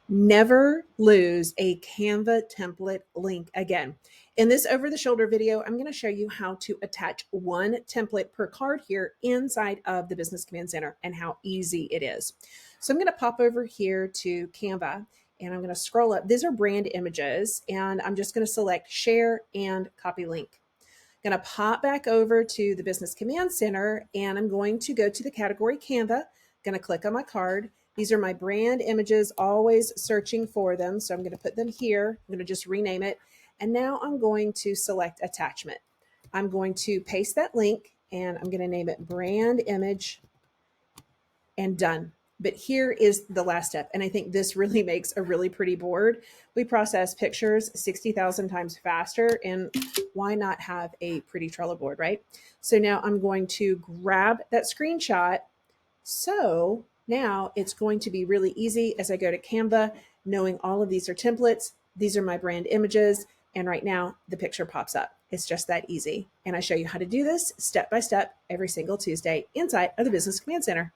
Never lose a Canva template link again. In this over the shoulder video, I'm going to show you how to attach one template per card here inside of the Business Command Center and how easy it is. So I'm going to pop over here to Canva and I'm going to scroll up. These are brand images and I'm just going to select share and copy link. I'm going to pop back over to the Business Command Center and I'm going to go to the category Canva. I'm going to click on my card. These are my brand images, always searching for them. So I'm going to put them here. I'm going to just rename it. And now I'm going to select attachment. I'm going to paste that link and I'm going to name it brand image and done. But here is the last step. And I think this really makes a really pretty board. We process pictures 60,000 times faster. And why not have a pretty Trello board, right? So now I'm going to grab that screenshot. So now it's going to be really easy as I go to Canva, knowing all of these are templates. These are my brand images. And right now the picture pops up. It's just that easy. And I show you how to do this step by step every single Tuesday inside of the Business Command Center.